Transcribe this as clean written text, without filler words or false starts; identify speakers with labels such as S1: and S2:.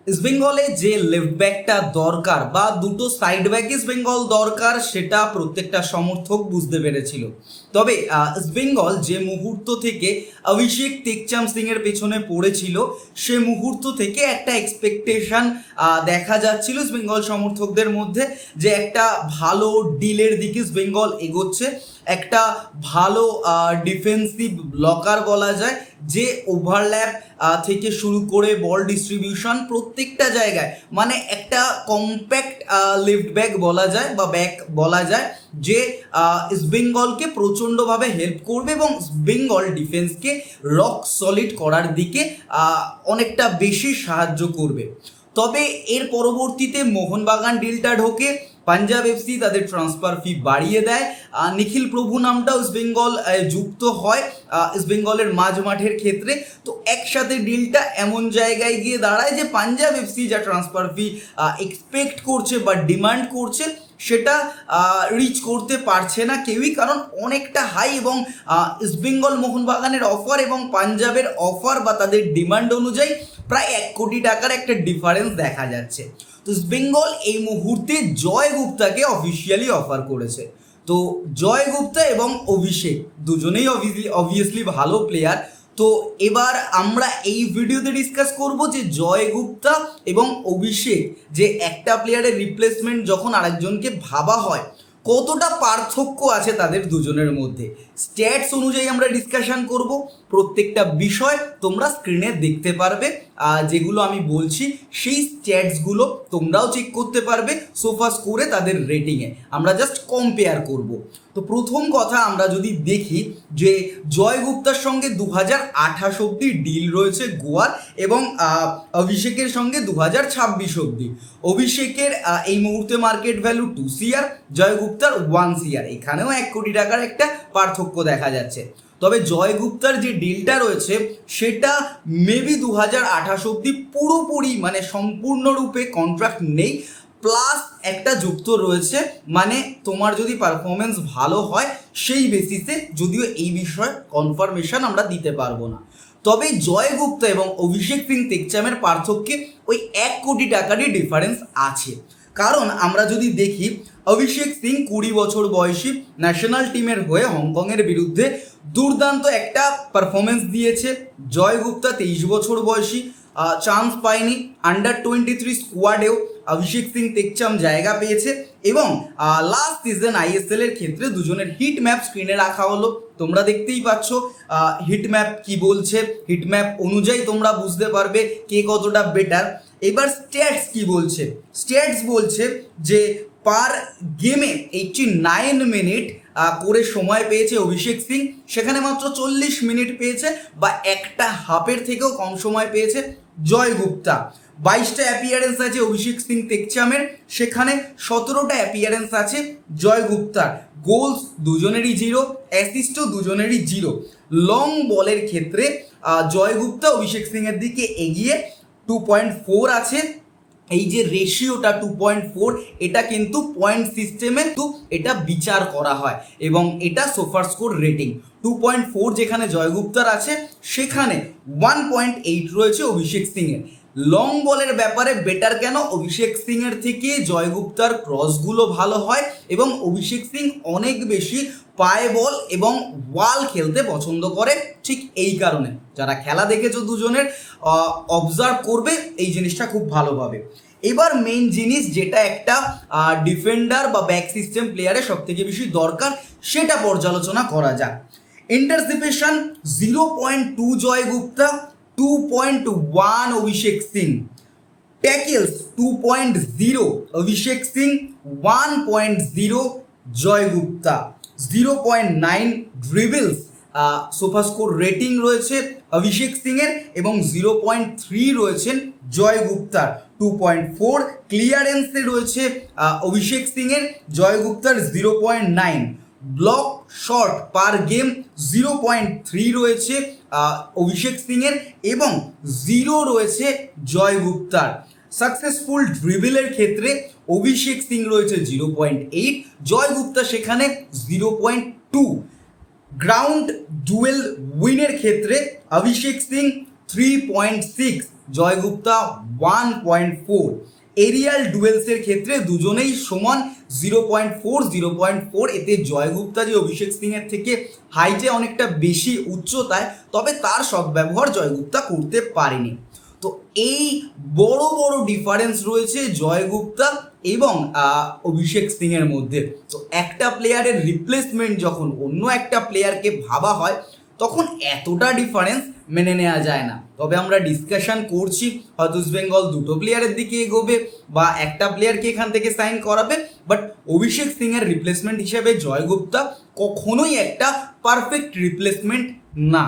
S1: East বেঙ্গলে যে left ব্যাকটা দরকার বা দুটো সাইড ব্যাক ইস্ট বেঙ্গল দরকার সেটা প্রত্যেকটা সমর্থক বুঝতে পেরেছিল। তবে ইস্ট বেঙ্গল যে মুহূর্ত থেকে অভিষেক টেকচাম সিং এর পেছনে পড়েছিল সে মুহূর্ত থেকে একটা এক্সপেকটেশন দেখা যাচ্ছিল ইস্ট বেঙ্গল সমর্থকদের মধ্যে যে একটা ভালো ডিলের দিকে ইস্ট বেঙ্গল এগোচ্ছে, একটা ভালো ডিফেন্সিভ ব্লকার বলা যায়, যে ওভারল্যাপ থেকে শুরু করে বল ডিস্ট্রিবিউশন প্রত্যেকটা জায়গায় মানে একটা কম্প্যাক্ট লেফট ব্যাক বলা যায় বা ব্যাক বলা যায় যে ইস্ট বেঙ্গলকে প্রচণ্ডভাবে হেল্প করবে এবং ইস্ট বেঙ্গল ডিফেন্সকে রক সলিড করার দিকে অনেকটা বেশি সাহায্য করবে। তবে এর পরবর্তীতে মোহনবাগান ডিলটা ঢোকে, পাঞ্জাব এফসি তাদের ট্রান্সফার ফি বাড়িয়ে দেয়, নিখিল প্রভু নামটাও ইস্ট বেঙ্গল যুক্ত হয় ইস্ট বেঙ্গলের মাঝ মাঠের ক্ষেত্রে। তো একসাথে ডিলটা এমন জায়গায় গিয়ে দাঁড়ায় যে পাঞ্জাব এফসি যা ট্রান্সফার ফি এক্সপেক্ট করছে বা ডিমান্ড করছে সেটা রিচ করতে পারছে না কেউই, কারণ অনেকটা হাই এবং ইস্ট বেঙ্গল মোহনবাগানের অফার এবং পাঞ্জাবের অফার বা তাদের ডিমান্ড অনুযায়ী প্রায় 1 কোটি টাকার একটা ডিফারেন্স দেখা যাচ্ছে। তো ইস্ট বেঙ্গল এই মুহূর্তে জয় গুপ্তাকে অফিসিয়ালি অফার করেছে। তো জয় গুপ্তা এবং অভিষেক দুজনেই অবভিয়াসলি ভালো প্লেয়ার। তো এবার আমরা এই ভিডিওতে ডিসকাস করব যে জয় গুপ্তা এবং অভিষেক যে একটা প্লেয়ারের রিপ্লেসমেন্ট যখন আরেকজনকে ভাবা হয় কতটা পার্থক্য আছে তাদের দুজনের মধ্যে। স্ট্যাটস অনুযায়ী আমরা ডিসকাশন করব, প্রত্যেকটা বিষয় তোমরা স্ক্রিনে দেখতে পারবে, যেগুলো আমি বলছি সেই স্ট্যাটসগুলো তোমরাও চেক করতে পারবে সোফা স্কোরে তাদের রেটিংয়ে, আমরা জাস্ট কম্পেয়ার করব। তো প্রথম কথা আমরা যদি দেখি যে জয় গুপ্তার সঙ্গে 2028 অব্দি ডিল রয়েছে গোয়ার এবং অভিষেকের সঙ্গে 2026 অব্দি। অভিষেকের এই মুহূর্তে মার্কেট ভ্যালু 2 CR, জয় গুপ্তার 1 CR, এখানেও 1 কোটি টাকার একটা পার্থক্য দেখা যাচ্ছে। তবে জয় গুপ্তার যে ডিলটা রয়েছে সেটা মেবি 2028 অব্দি পুরোপুরি মানে সম্পূর্ণরূপে কন্ট্রাক্ট নেই, প্লাস একটা যুক্ত রয়েছে মানে তোমার যদি পারফরমেন্স ভালো হয় সেই বেসিসে, যদিও এই বিষয়ে কনফার্মেশন আমরা দিতে পারবো না। তবে জয় গুপ্তা এবং অভিষেক সিং টেকচামের পার্থক্যে ওই 1 কোটি টাকারই ডিফারেন্স আছে। কারণ আমরা যদি দেখি অভিষেক সিং 20 বছর বয়সী, ন্যাশনাল টিমের হয়ে হংকংয়ের বিরুদ্ধে দুর্দান্ত একটা পারফরমেন্স দিয়েছে। জয় গুপ্তা 23 বছর বয়সী, চান্স পায়নি, আন্ডার-23 স্কোয়াডেও অভিষেক সিং টেকচাম জায়গা পেয়েছে এবং লাস্ট সিজন ISL এর ক্ষেত্রে দুজনের হিট ম্যাপ স্ক্রিনে রাখা হলো, তোমরা দেখতেই পাচ্ছ হিট ম্যাপ কি বলছে, হিট ম্যাপ অনুযায়ী তোমরা বুঝতে পারবে কে কতটা বেটার। এবার স্ট্যাটস কি বলছে, স্ট্যাটস বলছে যে পার গেমে 89 মিনিট করে সময় পেয়েছে অভিষেক সিং, সেখানে মাত্র 40 মিনিট পেয়েছে বা একটা হাফের থেকেও কম সময় পেয়েছে জয় গুপ্তা। 22টা অ্যাপিয়ারেন্স আছে অভিষেক সিং টেকচামের, সেখানে 17টা অ্যাপিয়ারেন্স আছে জয় গুপ্তার। গোলস দুজনেরই 0, অ্যাসিস্টও দুজনেরই 0। লং বলের ক্ষেত্রে জয় গুপ্তা অভিষেক সিংয়ের দিকে এগিয়ে 2.4 আছে। এই যে রেশিওটা 2.4 এটা কিন্তু পয়েন্ট সিস্টেমে এটা বিচার করা হয় এবং এটা সোফার স্কোর রেটিং 2.4 যেখানে জয়গুপ্তার আছে সেখানে 1.8 রয়েছে অভিষেক সিংয়ের। লং বলের ব্যাপারে বেটার কেন, অভিষেক সিংয়ের থেকে জয়গুপ্তার ক্রসগুলো ভালো হয় এবং অভিষেক সিং অনেক বেশি পায়ে বল এবং ওয়াল খেলতে পছন্দ করে, ঠিক এই কারণে যারা খেলা দেখেছো দুজনের অবজার্ভ করবে এই জিনিসটা খুব ভালোভাবে। এবার মেইন জিনিস যেটা একটা ডিফেন্ডার বা ব্যাক সিস্টেম প্লেয়ারের সব থেকে বেশি দরকার সেটা পর্যালোচনা করা যাক। ইন্টারসেপশন 0.2 জয় গুপ্তা, 2.1 অভিষেক সিং। ট্যাকেলস 2.0 অভিষেক সিং, 1.0 জয় গুপ্তা। 0.9 ড্রিবলস সোফা স্কোর রেটিং রয়েছে অভিষেক সিংয়ের এবং 0.3 রয়েছেন জয় গুপ্তার। 2.4 ক্লিয়ারেন্সে রয়েছে অভিষেক সিংয়ের, জয় গুপ্তার 0.9। ব্লক শট পার গেম 0.3 রয়েছে অভিষেক সিংয়ের এবং 0 রয়েছে জয় গুপ্তার। সাকসেসফুল ড্রিবলের ক্ষেত্রে অভিষেক সিং রয়েছে 0.8, জয় গুপ্তা সেখানে 0.2। গ্রাউন্ড ডুয়েল উইনের ক্ষেত্রে অভিষেক সিং 3.6, জয়গুপ্তা 1.4। এরিয়াল ডুয়েলসের ক্ষেত্রে দুজনেই সমান 0.4। এতে জয়গুপ্তা যে অভিষেক সিংয়ের থেকে হাইটে অনেকটা বেশি উচ্চতায়, তবে তার সদ্ব্যবহার জয়গুপ্তা করতে পারেনি। তো এই বড় বড় ডিফারেন্স রয়েছে জয়গুপ্তা এবং অভিষেক সিংয়ের মধ্যে। তো একটা প্লেয়ারের রিপ্লেসমেন্ট যখন অন্য একটা প্লেয়ারকে ভাবা হয়, তখন এতটা ডিফারেন্স মেনে নেওয়া যায় না। তবে আমরা ডিসকাশন করছি হয়তো ইস্ট বেঙ্গল দুটো প্লেয়ারের দিকে এগোবে বা একটা প্লেয়ারকে এখান থেকে সাইন করাবে, বাট অভিষেক সিংয়ের রিপ্লেসমেন্ট হিসেবে জয়গুপ্তা কখনোই একটা পারফেক্ট রিপ্লেসমেন্ট না।